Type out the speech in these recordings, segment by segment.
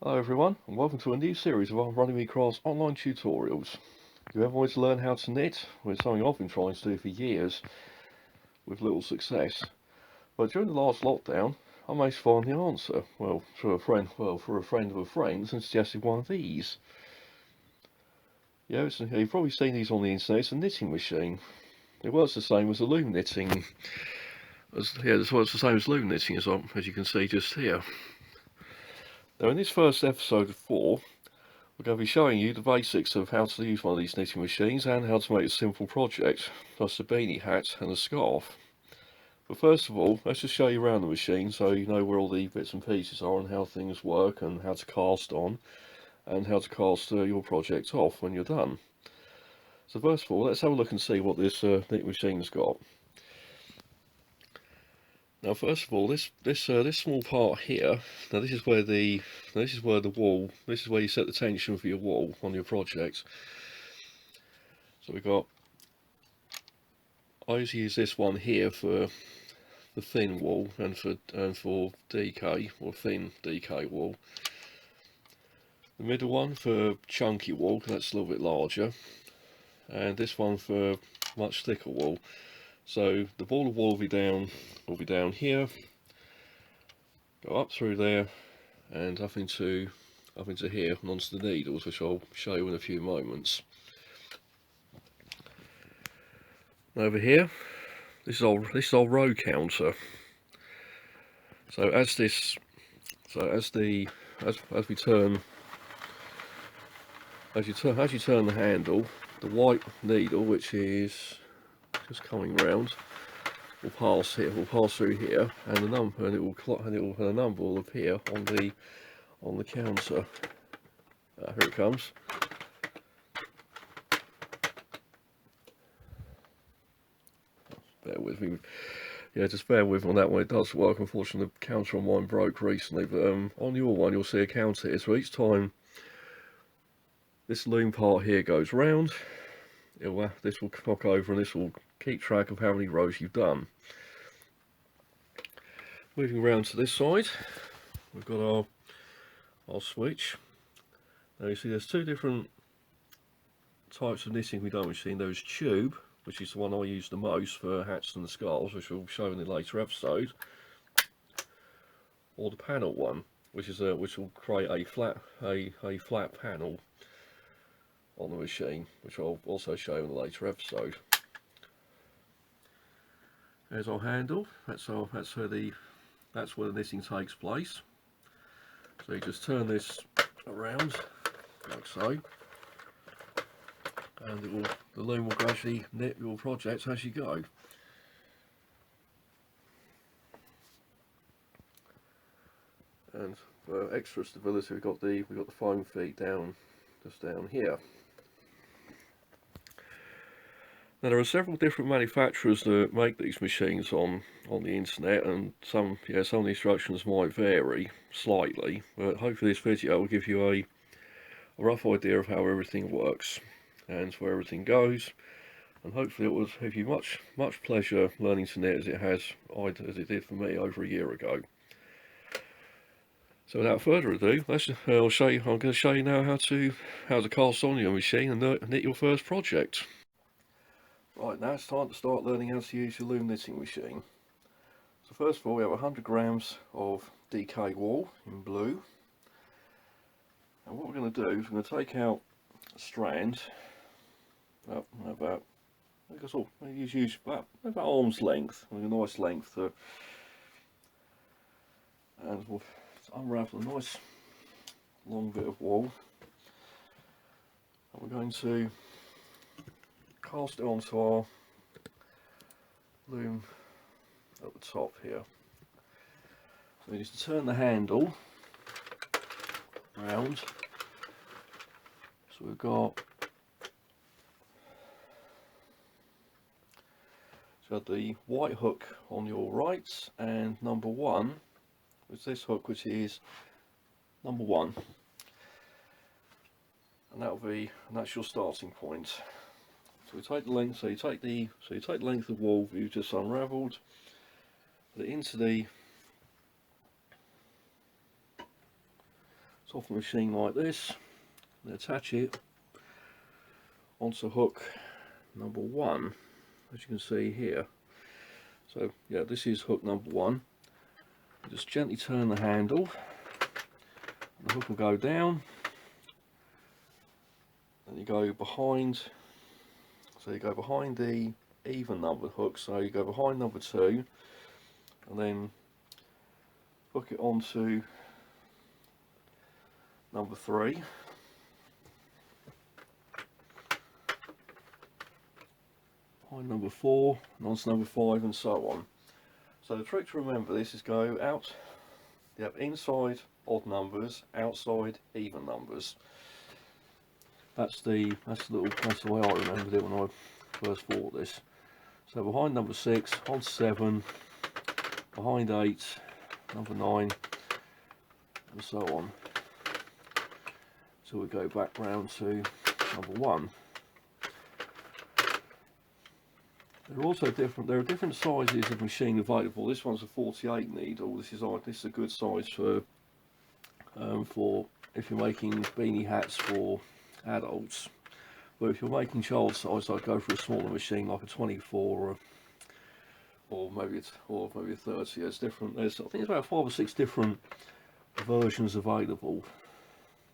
Hello everyone, and welcome to a new series of our Running Me Crafts online tutorials. If you ever wanted to learn how to knit, well, it's something I've been trying to do for years with little success. But during the last lockdown, I managed to find the answer. Well, through a friend, for a friend of a friend, and suggested one of these. Yeah, you've probably seen these on the internet. It's a knitting machine. It works the same as a loom knitting. It works the same as loom knitting, as you can see just here. Now, in this first episode of 4, we're going to be showing you the basics of how to use one of these knitting machines and how to make a simple project, plus a beanie hat and a scarf. But first of all, let's just show you around the machine so you know where all the bits and pieces are and how things work and how to cast on and how to cast your project off when you're done. So first of all, let's have a look and see what this knitting machine's got. Now, first of all, this small part here. Now, this is where the wall. This is where you set the tension for your wall on your project. So we've got. I usually use this one here for the thin wall and for DK or thin DK wall. The middle one for chunky wall, because that's a little bit larger, and this one for much thicker wall. So the ball of wool will be down here, go up through there, and up into here and onto the needles, which I'll show you in a few moments. Over here, this is our row counter. So as we turn, as you turn the handle, the white needle, which is just coming round, will pass through here, and the number, and the number will appear on the counter. Here it comes. Bear with me. Yeah, just bear with me on that one. It does work. Unfortunately, the counter on mine broke recently, but on your one you'll see a counter here. So each time this loom part here goes round, this will cock over and this will keep track of how many rows you've done. Moving around to this side, we've got our switch. Now you see there's two different types of knitting we've done machine. There's tube, which is the one I use the most for hats and the scarves, which we'll show in a later episode, or the panel one, which will create a flat panel on the machine, which I'll also show in a later episode. There's our handle. That's where the knitting takes place. So you just turn this around like so, and the loom will gradually knit your project as you go. And for extra stability, we've got the foam feet just down here. Now there are several different manufacturers that make these machines on the internet, and some of the instructions might vary slightly, but hopefully this video will give you a rough idea of how everything works and where everything goes, and hopefully it will give you much pleasure learning to knit as it did for me over a year ago. So without further ado, I'm going to show you now how to cast on your machine and knit your first project. Right, now it's time to start learning how to use your loom knitting machine. So first of all, we have 100 grams of DK wool in blue. And what we're going to do is we're going to take out a strand about arm's length, a nice length, and we'll unravel a nice long bit of wool. And we're going to cast it onto our loom at the top here. So we need to turn the handle round. So we've got the white hook on your right, and number 1 is this hook, which is number 1, and that's your starting point. So we take the length. So you take the length of wool that you've just unravelled, put it into the off the machine like this, and attach it onto hook number 1, as you can see here. So yeah, this is hook number 1. Just gently turn the handle, and the hook will go down, and you go behind, so you go behind the even numbered hook, so you go behind number 2 and then hook it onto number 3, behind number 4 and onto number 5, and so on. So the trick to remember this is go out, you have inside odd numbers, outside even numbers. That's the way I remembered it when I first bought this. So behind number 6, on 7, behind 8, number 9, and so on. So we go back round to number 1. There are different sizes of machine available. This one's a 48 needle. This is a good size for if you're making beanie hats for adults. But if you're making child size, I'd go for a smaller machine like a 24 or maybe a 30. It's different. I think there's about 5 or 6 different versions available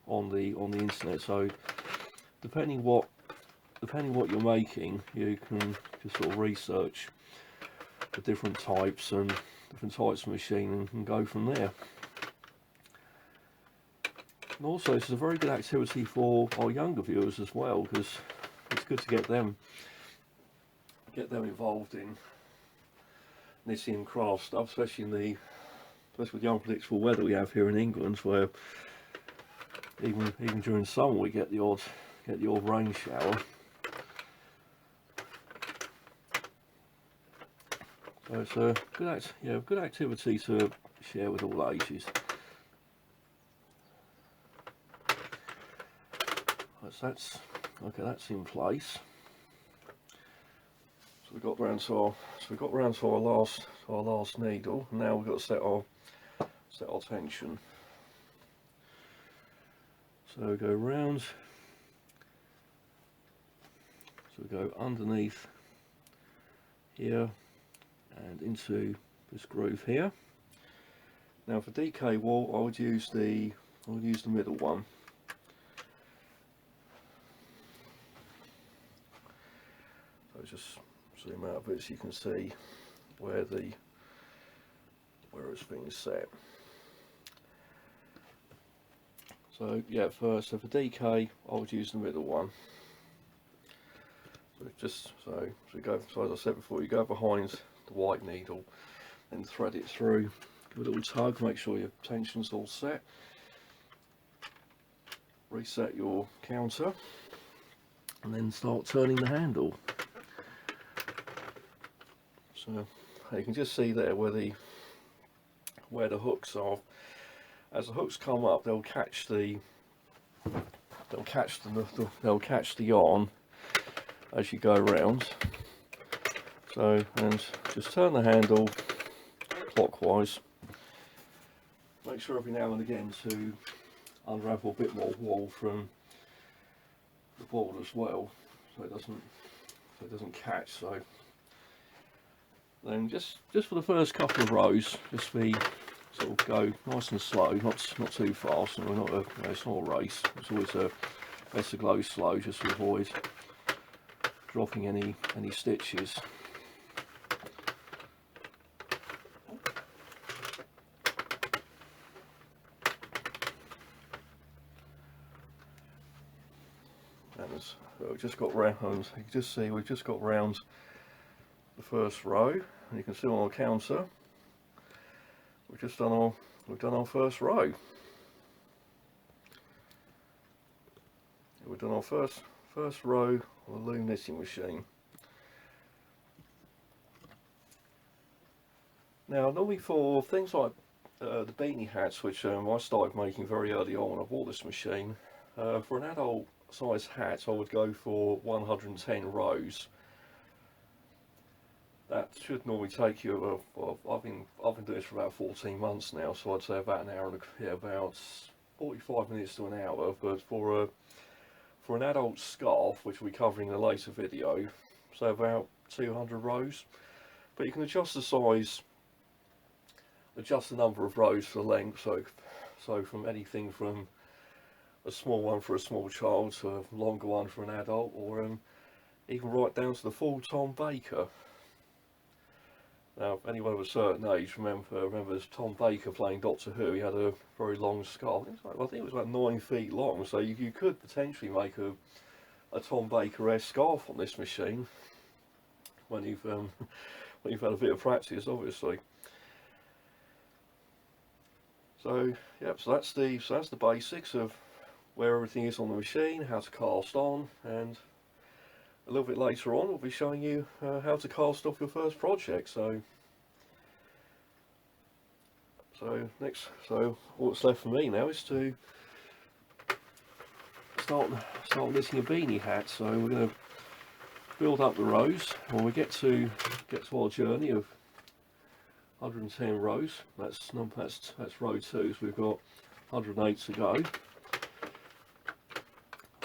on the internet. So depending what you're making, you can just sort of research the different types of machine and go from there. And also, this is a very good activity for our younger viewers as well, because it's good to get them involved in knitting and craft stuff, especially with the unpredictable weather we have here in England, where even during summer we get the odd rain shower. So it's a good activity to share with all ages. That's in place. So we got round to our last needle. Now we've got to set our tension. So we go round. So we go underneath here and into this groove here. Now for DK wool, I would use the middle one. So just zoom out a bit so you can see where it's being set. So yeah, for DK, I would use the middle one. So we go, so as I said before, you go behind the white needle, then thread it through, give it a little tug, make sure your tension's all set. Reset your counter, and then start turning the handle. So you can just see there where the hooks are. As the hooks come up, they'll catch the yarn as you go around. So, and just turn the handle clockwise. Make sure every now and again to unravel a bit more wool from the ball as well, so it doesn't catch. So then just for the first couple of rows, just be sort of go nice and slow, not too fast. And it's not a race. It's always best to go slow, just to avoid dropping any stitches. And we've just got round. You can just see we've just got round the first row, and you can see on our counter we've done our first row. We've done our first row of the Loom Knitting machine. Now normally for things like the beanie hats, which I started making very early on when I bought this machine, for an adult size hat I would go for 110 rows. That should normally take you, I've been doing this for about 14 months now, so I'd say about an hour and about 45 minutes to an hour, but for an adult scarf, which we'll be covering in a later video, so about 200 rows. But you can adjust the size, adjust the number of rows for the length, so from anything from a small one for a small child to a longer one for an adult, or even right down to the full Tom Baker. Now, if anyone of a certain age remembers Tom Baker playing Doctor Who, he had a very long scarf. I think it was about 9 feet long, so you could potentially make a Tom Baker-esque scarf on this machine when you've when you've had a bit of practice, obviously. So yep, so that's the basics of where everything is on the machine, how to cast on, and a little bit later on we'll be showing you how to cast off your first project. So what's left for me now is to start knitting a beanie hat. So we're going to build up the rows when we get to our journey of 110 rows. That's row 2, so we've got 108 to go.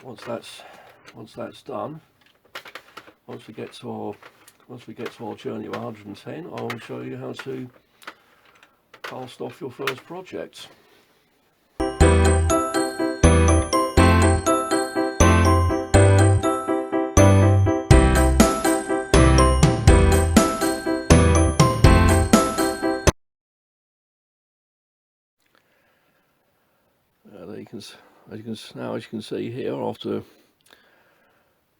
Once that's done, once we get to our journey of 110, I will show you how to cast off your first project. As you can see here, after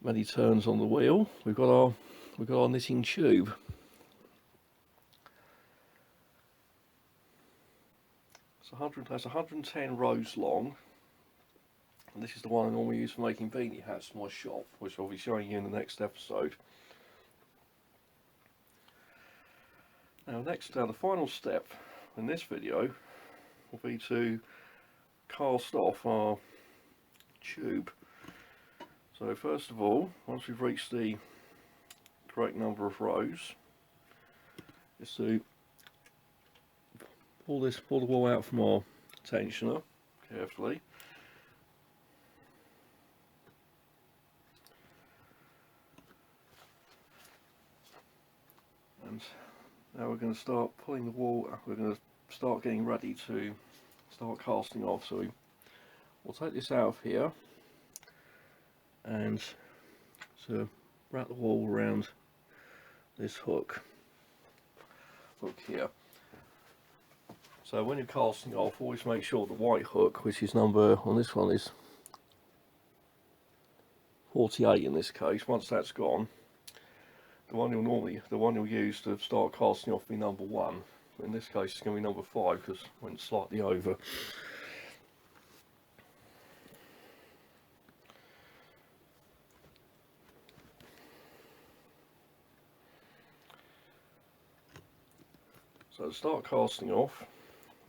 many turns on the wheel, we've got our knitting tube. That's 110 rows long, and this is the one I normally use for making beanie hats for my shop, which I'll be showing you in the next episode. Now the final step in this video will be to cast off our tube. So first of all, once we've reached the correct number of rows, is to pull the wool out from our tensioner carefully, and now we're going to start pulling the wool. We're going to start getting ready to start casting off. So we'll take this out of here and to wrap the wool around this hook here. So when you're casting off, always make sure the white hook, which is number on this one is 48 in this case, once that's gone, the one you'll use to start casting off will be number 1. In this case it's going to be number 5 because it went slightly over. So to start casting off,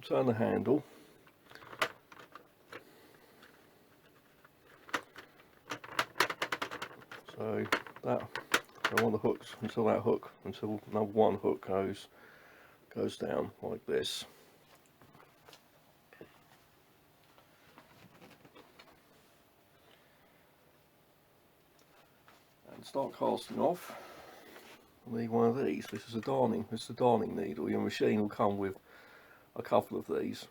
turn the handle, so I want the hooks until number 1 hook goes down like this. And start casting off. I need one of these. This is the darning needle. Your machine will come with a couple of these.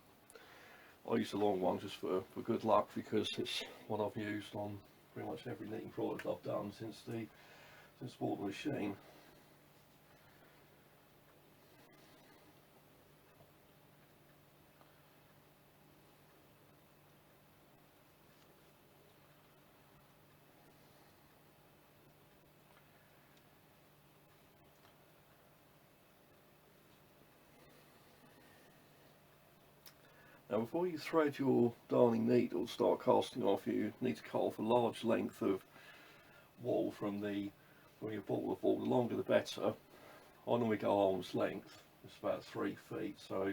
I use the long one just for good luck, because it's what I've used on pretty much every knitting product I've done since bought the machine. Now before you thread your darning needle, start casting off, you need to cut off a large length of wool from your ball of wool. The longer the better. I normally go arm's length, it's about 3 feet, so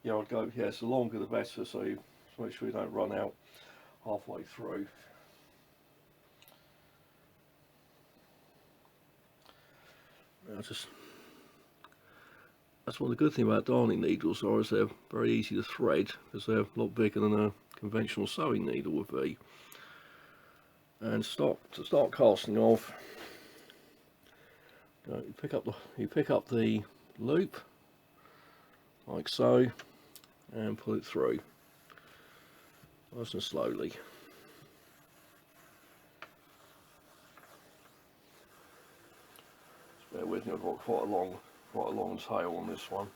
yeah, I'd go, yes, the longer the better, so make sure you don't run out halfway through. Now just that's one of the good things about darning needles is they're very easy to thread because they're a lot bigger than a conventional sewing needle would be. And to start casting off, you pick up the loop like so and pull it through nice and slowly. Just bear with me, I've got quite a long tail on this one.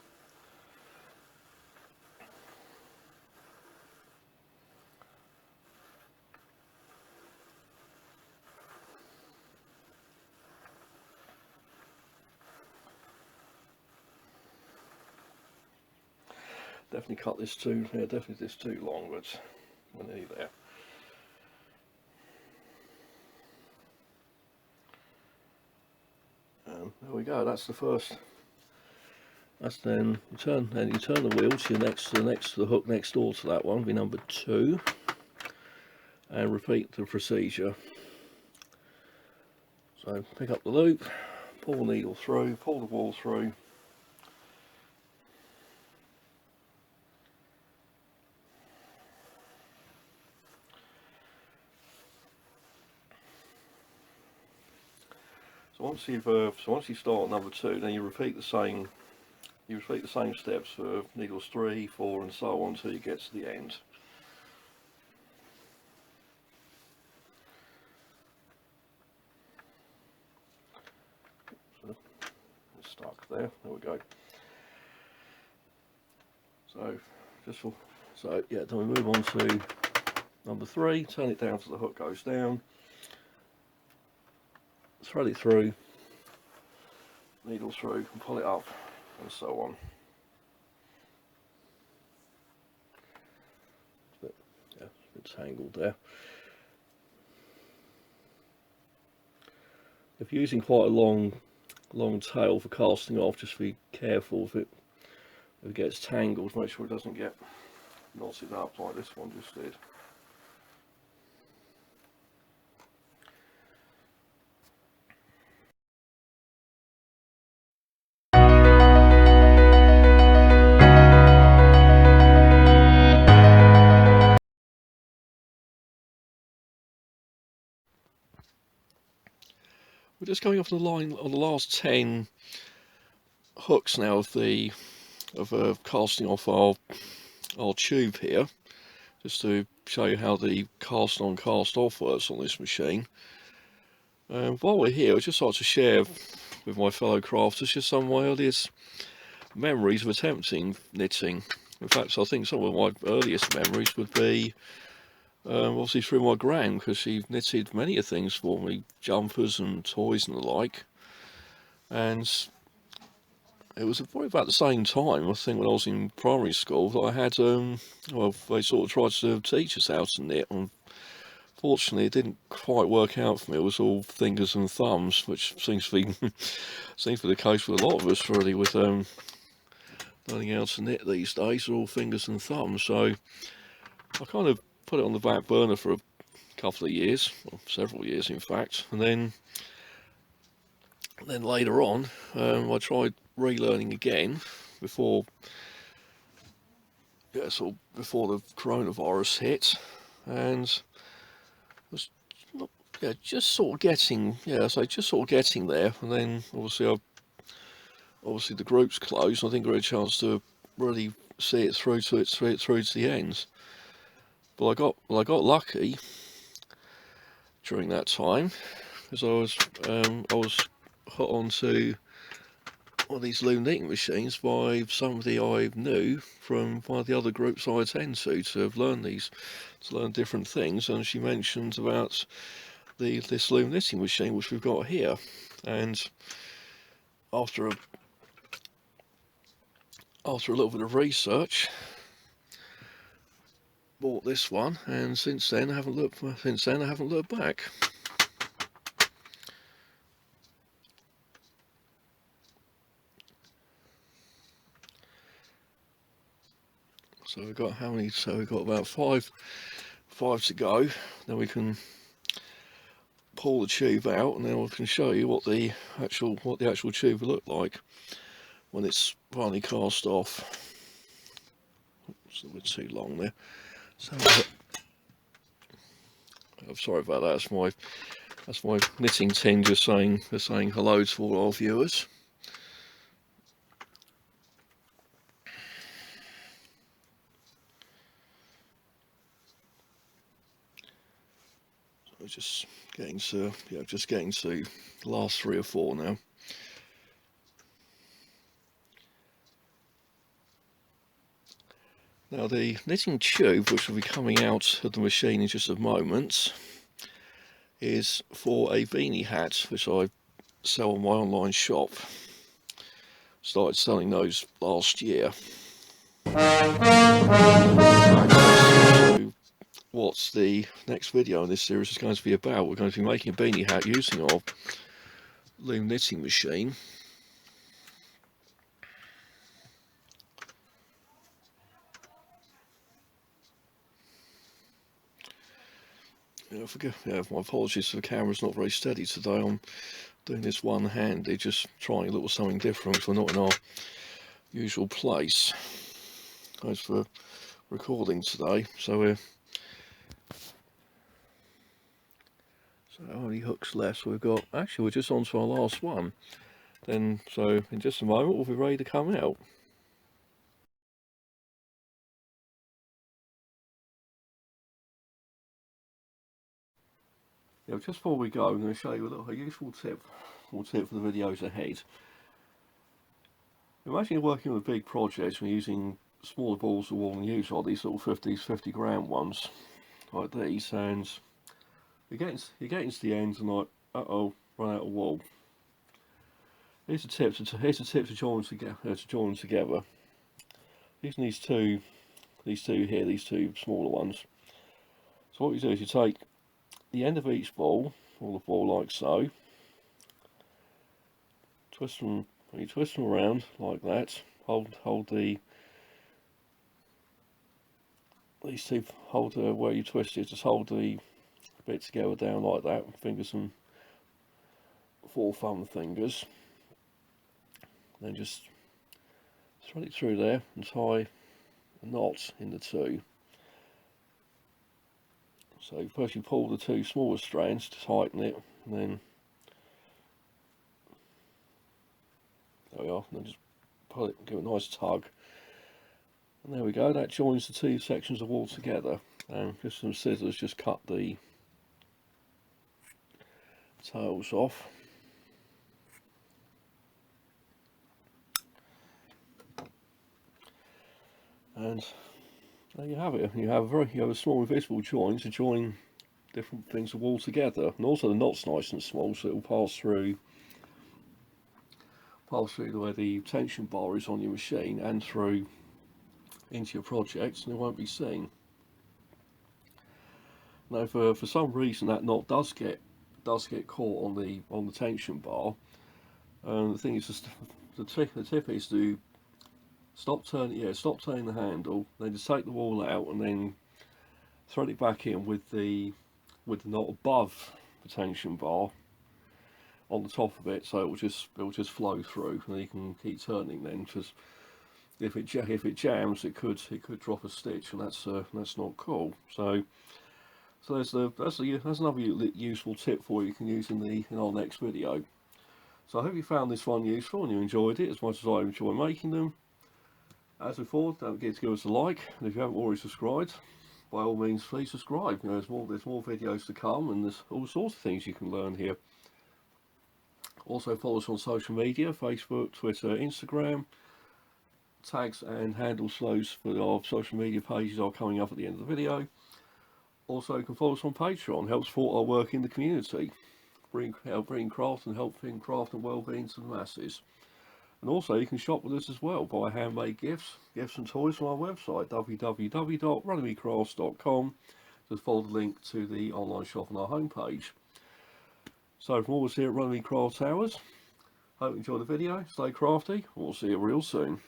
Definitely cut this too, yeah, definitely this too long, but we're nearly there. There we go. That's the first. That's then you turn the wheel to the hook next door to that one, be number 2, and repeat the procedure. So pick up the loop, pull the needle through, pull the wall through. So once you start number 2, then you repeat the same steps for needles 3, 4, and so on until you get to the end. So it's stuck there. There we go. So yeah, then we move on to number 3. Turn it down so the hook goes down. Thread it through, needle through, and pull it up, and so on. It's a bit tangled there. If you're using quite a long tail for casting off, just be careful if it gets tangled. Make sure it doesn't get knotted up like this one just did. We're just going off the line on the last 10 hooks now of casting off our tube here, just to show you how the cast on cast off works on this machine. While we're here, I'd just like to share with my fellow crafters just some of my earliest memories of attempting knitting. In fact, I think some of my earliest memories would be obviously through my gran, because she knitted many of things for me, jumpers and toys and the like. And it was probably about the same time, I think, when I was in primary school, that I had, well, they sort of tried to teach us how to knit. Unfortunately, it didn't quite work out for me. It was all fingers and thumbs, which seems to be seems to be the case with a lot of us, really, with learning how to knit these days. They're all fingers and thumbs. So I kind of put it on the back burner for a couple of years, or several years in fact, and then later on I tried relearning again before the coronavirus hit, and was not, just sort of getting there. And then obviously the group's closed. I didn't get a chance to really see it through to the end. But I got lucky during that time, because I was put onto one of these Loom Knitting machines by somebody I knew from one of the other groups I attend to learn different things, and she mentioned about this Loom Knitting machine which we've got here, and after a little bit of research, bought this one, and since then I haven't looked back. So we've got how many? So we've got about five to go. Then we can pull the tube out, and then I can show you what the actual tube will look like. when it's finally cast off. It's a bit too long there. So, I'm sorry about that. That's my knitting team just saying hello to all our viewers. So just getting to the last 3 or 4 now. Now the knitting tube, which will be coming out of the machine in just a moment, is for a beanie hat which I sell on my online shop. Started selling those last year. So what the next video in this series is going to be about, we're going to be making a beanie hat using our Loom Knitting machine. My apologies if the camera's not very steady today. I'm doing this one-handed, just trying a little something different because we're not in our usual place. As for recording today, so how many hooks left? So we're just on to our last one. Then, so in just a moment, we'll be ready to come out. Yeah, just before we go, I'm going to show you a useful tip for the videos ahead. Imagine you're working with big projects and using smaller balls of wool and use all these little 50 gram ones like these, and you're getting to the end and like, uh-oh, run out of wool. Here's a tip to join them together. Using these two here, these 2 smaller ones. So what you do is you take the end of each ball, or the ball like so, twist them around like that. Hold these two, where you twist it, just hold the bit together down like that, with fingers and 4 thumb fingers. Then just thread it through there and tie a knot in the 2. So first you pull the 2 smaller strands to tighten it, and then there we are, and then just pull it, give it a nice tug, and there we go. That joins the 2 sections of wool together. And just some scissors, just cut the tails off. And there you have it. You have a small invisible join to join different things of wool together, and also the knot's nice and small, so it will pass through where the tension bar is on your machine and through into your project, and it won't be seen. Now, for some reason that knot does get caught on the tension bar. The thing is, the tip is to stop turning the handle, then just take the wool out and then thread it back in with the knot above the tension bar on the top of it, so it will just flow through, and you can keep turning then, because if it jams, it could drop a stitch, and that's not cool. So that's another useful tip for you can use in our next video. So I hope you found this one useful and you enjoyed it as much as I enjoy making them. As before, don't forget to give us a like, and if you haven't already subscribed, by all means please subscribe. There's more videos to come, and there's all sorts of things you can learn here. Also follow us on social media, Facebook, Twitter, Instagram. Tags and handles for our social media pages are coming up at the end of the video. Also, you can follow us on Patreon, help support our work in the community, help bring craft and well-being to the masses. And also, you can shop with us as well, buy handmade gifts and toys from our website, www.runnymecrafts.com. Just follow the link to the online shop on our homepage. So from all of us here at Runnymede Craft Towers, hope you enjoyed the video, stay crafty, and we'll see you real soon.